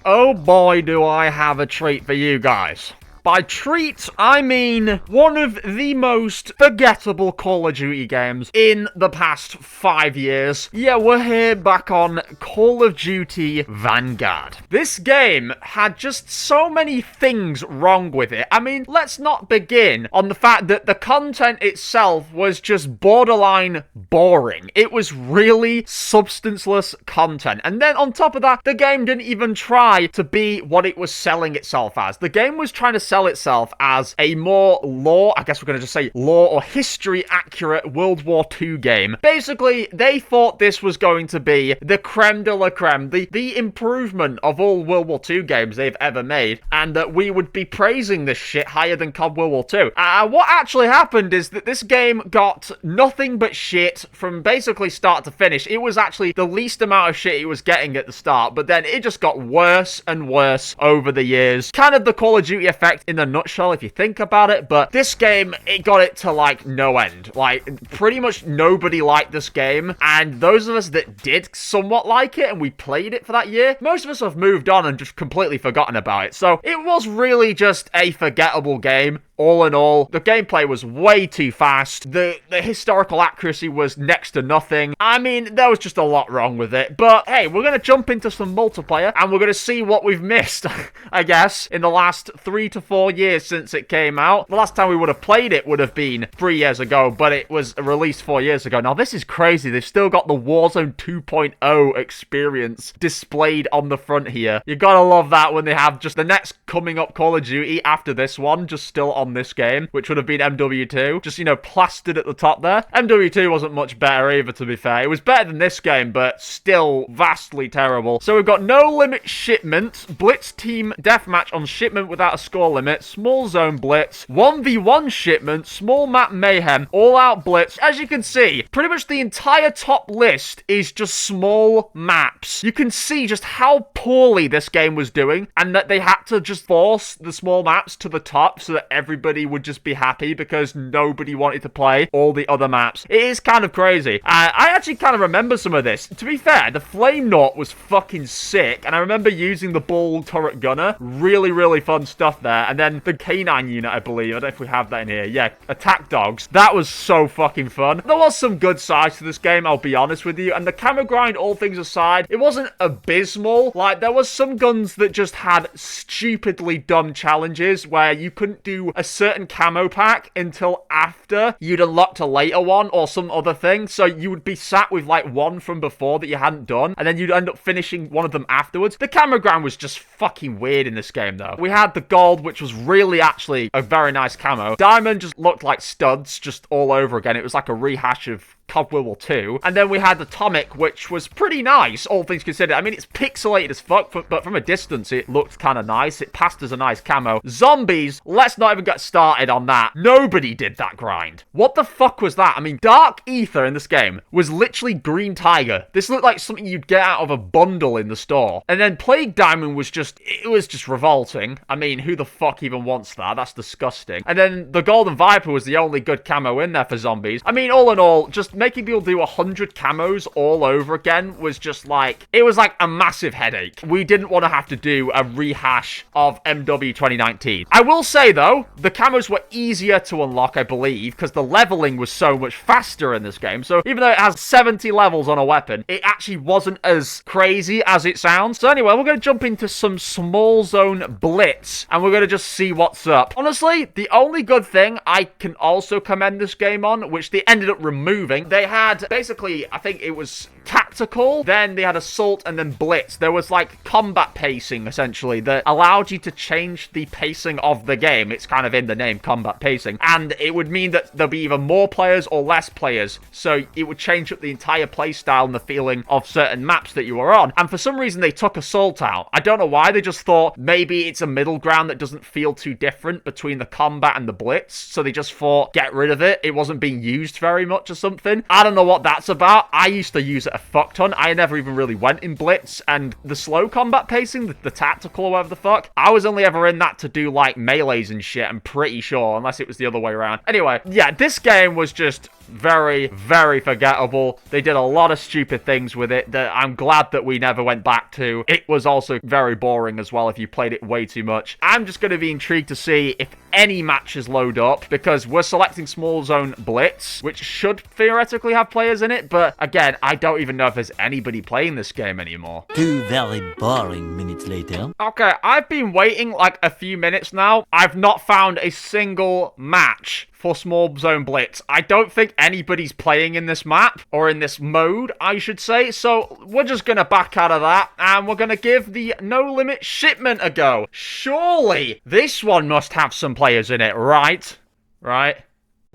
Oh boy, do I have a treat for you guys. By treat, I mean one of the most forgettable Call of Duty games in the past 5 years. Yeah, we're here back on Call of Duty Vanguard. This game had just so many things wrong with it. I mean, let's not begin on the fact that the content itself was just borderline boring. It was really substanceless content. And then on top of that, the game didn't even try to be what it was selling itself as. The game was trying to sell itself as a more I guess we're going to just say lore or history accurate World War II game. Basically, they thought this was going to be the creme de la creme, the improvement of all World War II games they've ever made, and that we would be praising this shit higher than COD World War II. What actually happened is that this game got nothing but shit from basically start to finish. It was actually the least amount of shit it was getting at the start, but then it just got worse and worse over the years. Kind of the Call of Duty effect in a nutshell if you think about it, but this game, it got it to like no end. Like pretty much nobody liked this game, and those of us that did somewhat like it and we played it for that year, most of us have moved on and just completely forgotten about it. So it was really just a forgettable game. All in all, the gameplay was way too fast. The historical accuracy was next to nothing. I mean, there was just a lot wrong with it. But hey, we're going to jump into some multiplayer and we're going to see what we've missed, I guess, in the last 3 to 4 years since it came out. The last time we would have played it would have been 3 years ago, but it was released 4 years ago. Now, this is crazy. They've still got the Warzone 2.0 experience displayed on the front here. You gotta love that when they have just the next coming up Call of Duty after this one, just still on this game, which would have been MW2, just, you know, plastered at the top there. MW2 wasn't much better either, to be fair. It was better than this game, but still vastly terrible. So we've got no limit shipment, blitz team deathmatch on shipment without a score limit, small zone blitz, 1v1 shipment, small map mayhem, all out blitz. As you can see, pretty much the entire top list is just small maps. You can see just how poorly this game was doing, and that they had to just force the small maps to the top so that everybody would just be happy because nobody wanted to play all the other maps. It is kind of crazy. I actually kind of remember some of this. To be fair, the Flame Knot was fucking sick, and I remember using the Bull Turret Gunner. Really, really fun stuff there. And then the Canine unit, I believe. I don't know if we have that in here. Yeah, Attack Dogs. That was so fucking fun. There was some good sides to this game, I'll be honest with you. And the camera grind, all things aside, it wasn't abysmal. Like, there was some guns that just had stupidly dumb challenges where you couldn't do a certain camo pack until after you'd unlocked a later one or some other thing. So you would be sat with like one from before that you hadn't done, and then you'd end up finishing one of them afterwards. The camera grind was just fucking weird in this game though. We had the gold, which was really actually a very nice camo. Diamond just looked like studs just all over again. It was like a rehash of COD World War II. And then we had Atomic, which was pretty nice, all things considered. I mean, it's pixelated as fuck, but from a distance, it looked kind of nice. It passed as a nice camo. Zombies, let's not even get started on that. Nobody did that grind. What the fuck was that? I mean, Dark Ether in this game was literally Green Tiger. This looked like something you'd get out of a bundle in the store. And then Plague Diamond was just, it was just revolting. I mean, who the fuck even wants that? That's disgusting. And then the Golden Viper was the only good camo in there for zombies. I mean, all in all, just making people do 100 camos all over again was just like, it was like a massive headache. We didn't want to have to do a rehash of MW 2019. I will say though, the camos were easier to unlock, I believe, because the leveling was so much faster in this game. So even though it has 70 levels on a weapon, it actually wasn't as crazy as it sounds. So anyway, we're going to jump into some small zone blitz, and we're going to just see what's up. Honestly, the only good thing I can also commend this game on, which they ended up removing, they had basically, I think it was tactical, then they had assault, and then blitz. There was like combat pacing essentially that allowed you to change the pacing of the game. It's kind of in the name, combat pacing, and it would mean that there'll be either more players or less players, so it would change up the entire play style and the feeling of certain maps that you were on. And for some reason they took assault out. I don't know why. They just thought maybe it's a middle ground that doesn't feel too different between the combat and the blitz, so they just thought get rid of it. It wasn't being used very much or something. I don't know what that's about. I used to use it a fuck ton. I never even really went in blitz, and the slow combat pacing, the tactical or whatever the fuck, I was only ever in that to do like melees and shit, I'm pretty sure, unless it was the other way around. Anyway, yeah, this game was just very, very forgettable. They did a lot of stupid things with it that I'm glad that we never went back to. It was also very boring as well if you played it way too much. I'm just going to be intrigued to see if any matches load up, because we're selecting Small Zone Blitz, which should theoretically have players in it, but again, I don't even know if there's anybody playing this game anymore. 2 very boring minutes later. Okay, I've been waiting like a few minutes now. I've not found a single match for Small Zone Blitz. I don't think anybody's playing in this map, or in this mode, I should say, so we're just gonna back out of that, and we're gonna give the No Limit Shipment a go. Surely, this one must have some players in it, right? Right?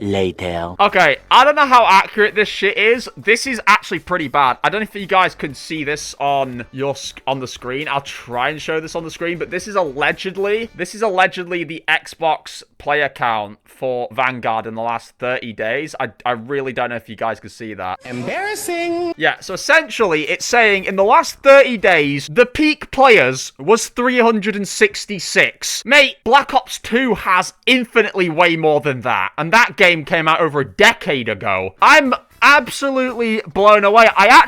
Later. Okay, I don't know how accurate this shit is. This is actually pretty bad. I don't know if you guys can see this on the screen. I'll try and show this on the screen, but this is allegedly the Xbox player count for Vanguard in the last 30 days. I really don't know if you guys can see that. Embarrassing. Yeah, so essentially it's saying in the last 30 days, the peak players was 366. Mate, Black Ops 2 has infinitely way more than that, and that game came out over a decade ago. I'm absolutely blown away. I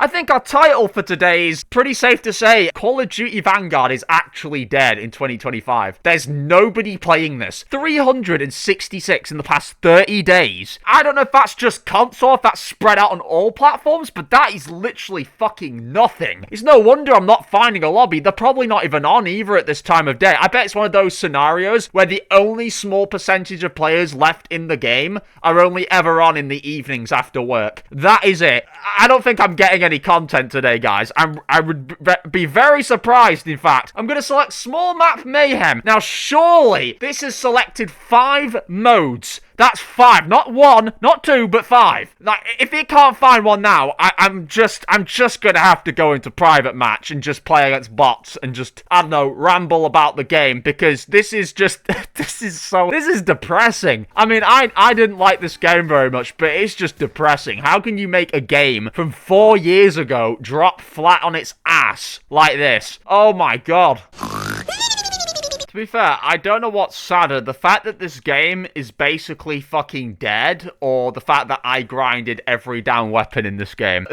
think our title for today is pretty safe to say. Call of Duty Vanguard is actually dead in 2025. There's nobody playing this. 366 in the past 30 days. I don't know if that's just console, if that's spread out on all platforms, but that is literally fucking nothing. It's no wonder I'm not finding a lobby. They're probably not even on either at this time of day. I bet it's one of those scenarios where the only small percentage of players left in the game are only ever on in the evening after work. That is it. I don't think I'm getting any content today, guys. I would be very surprised, in fact. I'm going to select Small Map Mayhem. Now, surely this has selected 5 modes. That's 5, not 1, not 2, but 5. Like, if it can't find one now, I'm just gonna have to go into private match and just play against bots and just, I don't know, ramble about the game, because this is just, this is depressing. I mean, I didn't like this game very much, but it's just depressing. How can you make a game from 4 years ago drop flat on its ass like this? Oh my god. To be fair, I don't know what's sadder, the fact that this game is basically fucking dead, or the fact that I grinded every down weapon in this game.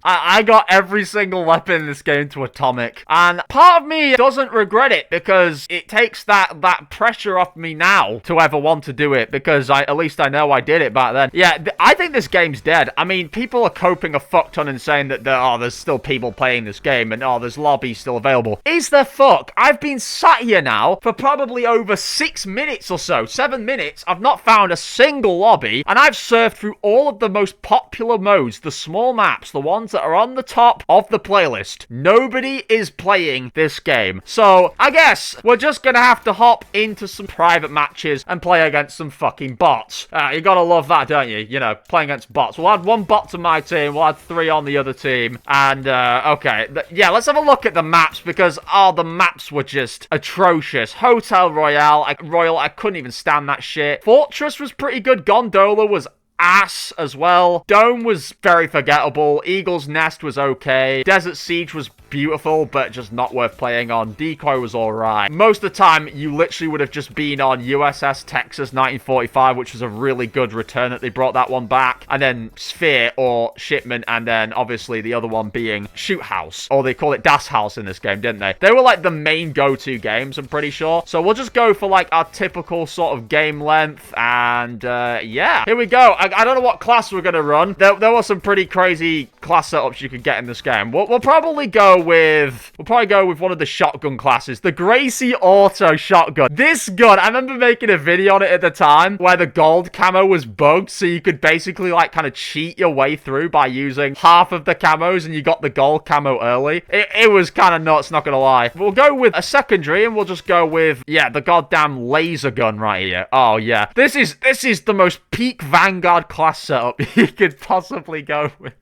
I got every single weapon in this game to atomic, and part of me doesn't regret it, because it takes that pressure off me now to ever want to do it, because at least I know I did it back then. Yeah, I think this game's dead. I mean, people are coping a fuck ton and saying that there's still people playing this game, and there's lobbies still available. Is there fuck? I've been sat here now for probably over 6 minutes or so, 7 minutes. I've not found a single lobby, and I've surfed through all of the most popular modes, the small maps, the ones that are on the top of the playlist. Nobody is playing this game. So, I guess we're just gonna have to hop into some private matches and play against some fucking bots. You gotta love that, don't you? You know, playing against bots. We'll add 1 bot to my team, we'll add 3 on the other team, and, okay. Yeah, let's have a look at the maps, because, the maps were just atrocious. Hotel Royale, I couldn't even stand that shit. Fortress was pretty good. Gondola was ass as well. Dome was very forgettable. Eagle's Nest was okay. Desert Siege was beautiful, but just not worth playing on. Decoy was alright. Most of the time, you literally would have just been on USS Texas 1945, which was a really good return that they brought that one back. And then Sphere or Shipment, and then obviously the other one being Shoot House. Or they call it Das House in this game, didn't they? They were like the main go-to games, I'm pretty sure. So we'll just go for like our typical sort of game length, and yeah. Here we go. I don't know what class we're going to run. There were some pretty crazy class setups you could get in this game. We'll probably go with one of the shotgun classes, the Gracie Auto shotgun. This gun, I remember making a video on it at the time where the gold camo was bugged, so you could basically like kind of cheat your way through by using half of the camos, and you got the gold camo early. It was kind of nuts, not gonna lie. We'll go with a secondary, and we'll just go with, yeah, the goddamn laser gun right here. Oh yeah, this is the most peak Vanguard class setup you could possibly go with.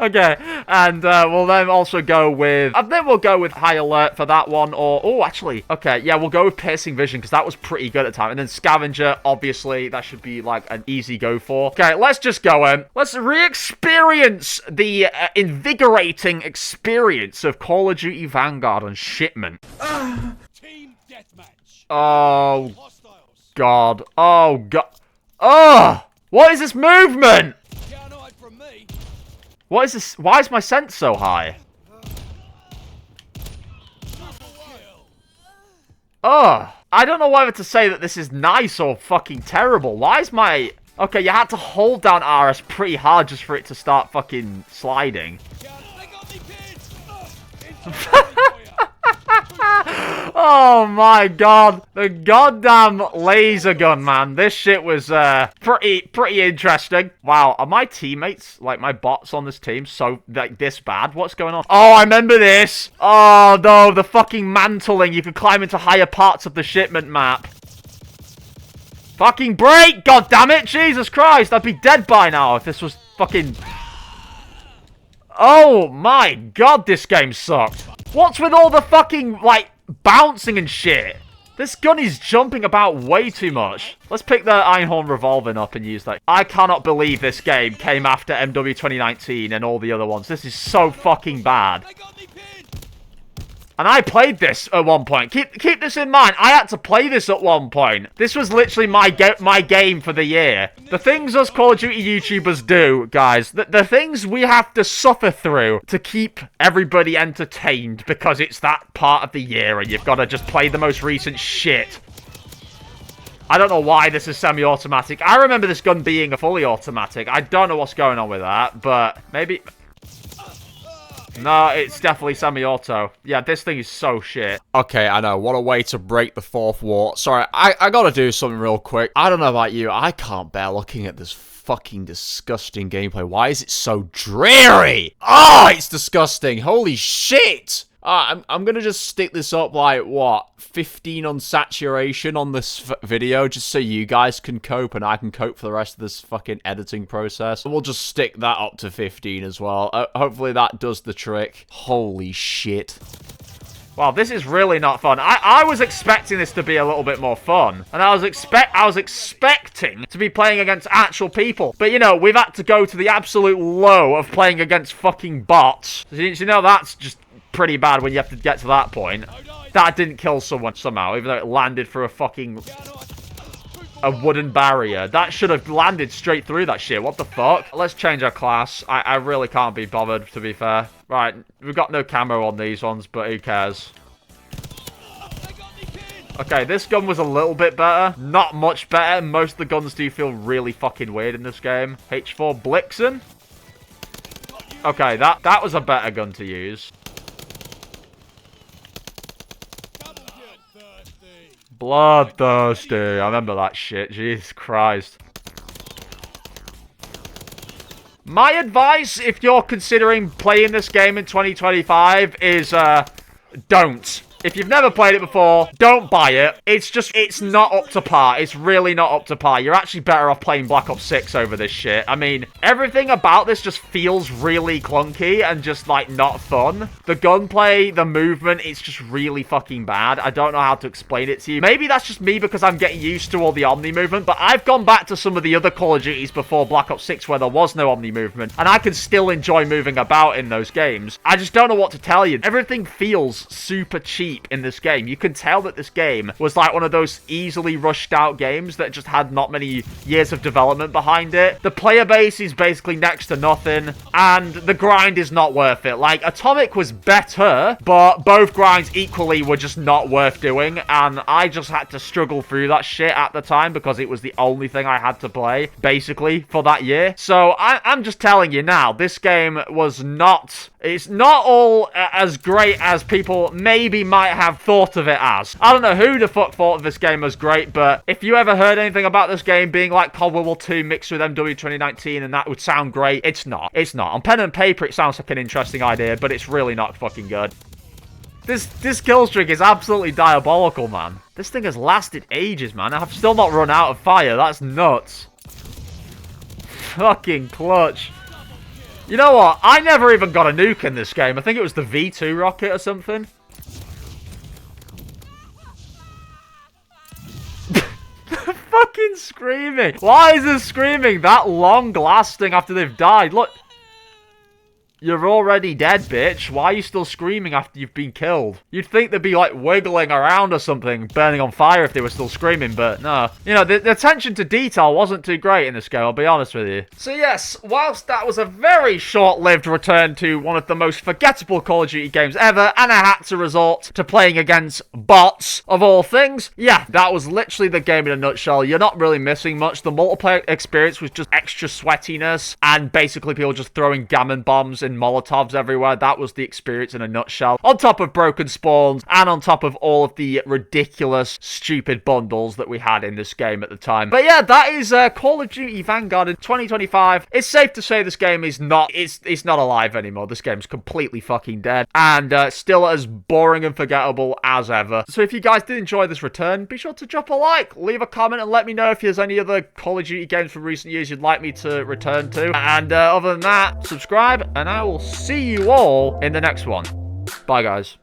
Okay, and we'll then also go with, I think we'll go with High Alert for that one, or, oh, actually, okay, yeah, we'll go with Piercing Vision, because that was pretty good at the time, and then Scavenger, obviously, that should be, like, an easy go for. Okay, let's just go in. Let's re-experience the invigorating experience of Call of Duty Vanguard on Shipment. Team Deathmatch. Oh, God. Oh, God. Oh! What is this movement? What is this? Why is my sense so high? Oh! I don't know whether to say that this is nice or fucking terrible. Why is my... Okay, you had to hold down RS pretty hard just for it to start fucking sliding. Oh my god. The goddamn laser gun, man. This shit was pretty interesting. Wow, are my teammates, like my bots on this team, so like this bad? What's going on? Oh, I remember this. Oh no, the fucking mantling. You could climb into higher parts of the shipment map. Fucking break! God damn it! Jesus Christ! I'd be dead by now if this was fucking... Oh my god, this game sucked. What's with all the fucking, like, bouncing and shit? This gun is jumping about way too much. Let's pick the Einhorn revolving up and use that. I cannot believe this game came after MW 2019 and all the other ones. This is so fucking bad. And I played this at one point. Keep this in mind. I had to play this at one point. This was literally my game for the year. The things us Call of Duty YouTubers do, guys, the things we have to suffer through to keep everybody entertained because it's that part of the year and you've got to just play the most recent shit. I don't know why this is semi-automatic. I remember this gun being a fully automatic. I don't know what's going on with that, but maybe... No, it's definitely semi-auto. Yeah, this thing is so shit. Okay, I know. What a way to break the fourth wall. Sorry, I gotta do something real quick. I don't know about you. I can't bear looking at this fucking disgusting gameplay. Why is it so dreary? Oh, it's disgusting. Holy shit. I'm gonna just stick this up like, what, 15 on saturation on this video, just so you guys can cope and I can cope for the rest of this fucking editing process. We'll just stick that up to 15 as well. Hopefully that does the trick. Holy shit. Wow, this is really not fun. I was expecting this to be a little bit more fun. And I was expecting to be playing against actual people. But, you know, we've had to go to the absolute low of playing against fucking bots. So, you know, that's just... pretty bad when you have to get to that point. That didn't kill someone somehow, even though it landed through a wooden barrier. That should have landed straight through that shit. What the fuck? Let's change our class. I really can't be bothered, to be fair. Right, we've got no camo on these ones, but who cares? Okay, this gun was a little bit better. Not much better. Most of the guns do feel really fucking weird in this game. H4 Blixen. Okay, that was a better gun to use. Bloodthirsty. I remember that shit. Jesus Christ. My advice, if you're considering playing this game in 2025, is, don't. If you've never played it before, don't buy it. It's not up to par. It's really not up to par. You're actually better off playing Black Ops 6 over this shit. I mean, everything about this just feels really clunky and just, like, not fun. The gunplay, the movement, it's just really fucking bad. I don't know how to explain it to you. Maybe that's just me because I'm getting used to all the Omni movement, but I've gone back to some of the other Call of Duties before Black Ops 6 where there was no Omni movement, and I can still enjoy moving about in those games. I just don't know what to tell you. Everything feels super cheap in this game. You can tell that this game was like one of those easily rushed out games that just had not many years of development behind it. The player base is basically next to nothing, and the grind is not worth it. Like, Atomic was better, but both grinds equally were just not worth doing, and I just had to struggle through that shit at the time because it was the only thing I had to play, basically, for that year. So, I'm just telling you now, this game was not... It's not all as great as people maybe might have thought of it as. I don't know who the fuck thought of this game as great, but if you ever heard anything about this game being like COD World War 2 mixed with MW 2019 and that would sound great, it's not. It's not. On pen and paper, it sounds like an interesting idea, but it's really not fucking good. This kill streak is absolutely diabolical, man. This thing has lasted ages, man. I've still not run out of fire. That's nuts. Fucking clutch. You know what? I never even got a nuke in this game. I think it was the V2 rocket or something. Fucking screaming. Why is this screaming that long lasting after they've died? Look. You're already dead, bitch. Why are you still screaming after you've been killed? You'd think they'd be, like, wiggling around or something, burning on fire if they were still screaming, but no. You know, the attention to detail wasn't too great in this game, I'll be honest with you. So yes, whilst that was a very short-lived return to one of the most forgettable Call of Duty games ever, and I had to resort to playing against bots, of all things, yeah, that was literally the game in a nutshell. You're not really missing much. The multiplayer experience was just extra sweatiness, and basically people just throwing gammon bombs and molotovs everywhere. That was the experience in a nutshell. On top of broken spawns, and on top of all of the ridiculous, stupid bundles that we had in this game at the time. But yeah, that is Call of Duty Vanguard in 2025. It's safe to say this game is not, it's not alive anymore. This game's completely fucking dead, and still as boring and forgettable as ever. So if you guys did enjoy this return, be sure to drop a like, leave a comment, and let me know if there's any other Call of Duty games from recent years you'd like me to return to. And other than that, subscribe, and I will see you all in the next one. Bye, guys.